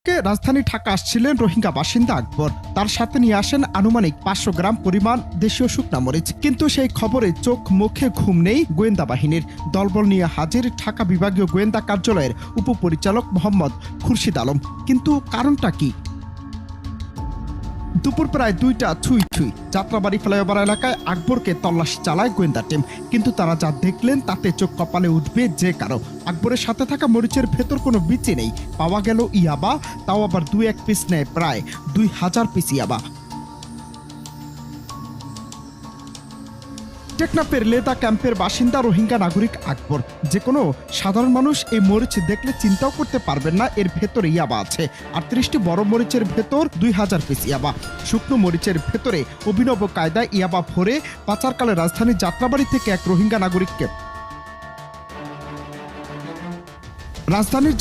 রাজধানী ঢাকা আসছিলেন রোহিঙ্গা বাসিন্দা আকবর। তার সাথে নিয়ে আসেন আনুমানিক 500 গ্রাম পরিমাণ দেশীয় শুকনা মরিচ। কিন্তু সেই খবরে চোখ মুখে ঘুম নেই গোয়েন্দা বাহিনীর। দলবল নিয়ে হাজির ঢাকা বিভাগীয় গোয়েন্দা কার্যালয়ের উপপরিচালক মোহাম্মদ খুরশিদ আলম। কিন্তু কারণটা কি? দুপুর প্রায় 2টা ছুঁই যাত্রাবাড়ি ফ্লাইওভার এলাকায় আকবরকে তল্লাশি চালায় গোয়েন্দা টিম। কিন্তু তারা যা দেখলেন তাতে চোখ কপালে উঠবে যে কারো। আকবরের সাথে থাকা মরিচের ভেতর কোনো বিচি নেই। পাওয়া গেল ইয়াবা, তাও আবার 2-1 পিস নেয় প্রায় 2000 পিস ইয়াবা। টেকনাফের লেদা ক্যাম্পের বাসিন্দা রোহিঙ্গা নাগরিক আকবর। যে কোনো সাধারণ মানুষ এই মরিচ দেখলে চিন্তাও করতে পারবেন না এর ভেতরে ইয়াবা আছে। 38টি বড় মরিচের ভেতর 2000 পিস ইয়াবা। শুকনো মরিচের ভেতরে অভিনব কায়দায় ইয়াবা ভরে পাচারকালে রাজধানীর যাত্রাবাড়ি থেকে এক রোহিঙ্গা নাগরিককে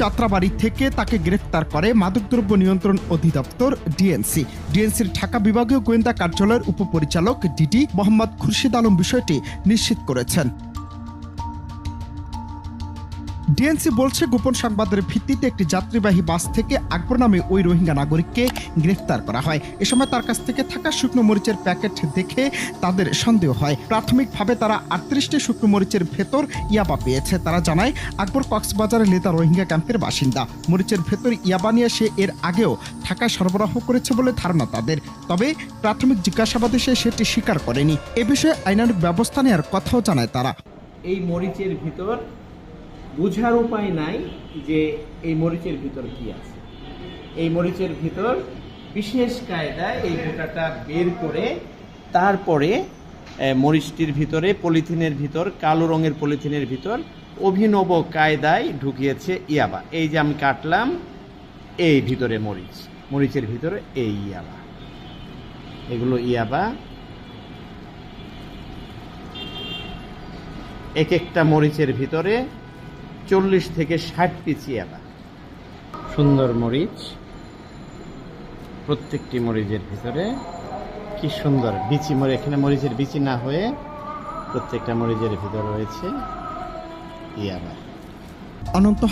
যাত্রাবাড়ি থেকে তাকে গ্রেফতার করে মাদকদ্রব্য নিয়ন্ত্রণ অধিদপ্তর ডিএনসি। ডিএনসির ঢাকা বিভাগীয় গোয়েন্দা কার্যালয়ের উপপরিচালক ডিডি মোহাম্মদ খুরশিদ আলম বিষয়টি নিশ্চিত করেছেন। ডিএনসি বলছে, গোপন সংবাদের ভিত্তিতে একটি যাত্রীবাহী বাস থেকে আকবর নামে ওই রোহিঙ্গা নাগরিককে গ্রেফতার করা হয়। এ সময় তার কাছ থেকে থাকা শুকনো মরিচের প্যাকেট দেখে তাদের সন্দেহ হয়। প্রাথমিকভাবে তারা 38টি শুকনো মরিচের ভেতর ইয়াবা পেয়েছে। তারা জানায়, আকবর কক্সবাজারের লেদা রোহিঙ্গা ক্যাম্পের বাসিন্দা। মরিচের ভেতর ইয়াবা নিয়ে সে এর আগেও ঢাকায় সরবরাহ করেছে বলে ধারণা তাদের। তবে প্রাথমিক জিজ্ঞাসাবাদে সে সেটি স্বীকার করেনি। এ বিষয়ে আইনানুগ ব্যবস্থা নেওয়ার কথাও জানায় তারা। এই মরিচের ভিতর বুঝার উপায় নাই যে এই মরিচের ভিতর কি আছে। এই মরিচের ভিতর বিশেষ কায়দায় এই গোটাটা বের করে তারপরে মরিচটির ভিতরে পলিথিনের ভিতর, কালো রঙের পলিথিনের ভিতর অভিনব কায়দায় ঢুকিয়েছে ইয়াবা। এই যে আমি কাটলাম, এই ভিতরে মরিচের ভিতরে এই ইয়াবা, এগুলো ইয়াবা। এক একটা মরিচের ভিতরে 40 থেকে 60 পিস ইয়াবা। সুন্দর মরিচ, প্রত্যেকটি মরিচের ভিতরে কি সুন্দর বিচি মরিচ। এখানে মরিচের বিচি না হয়ে প্রত্যেকটা মরিচের ভিতরে রয়েছে ইয়াবা। অনন্ত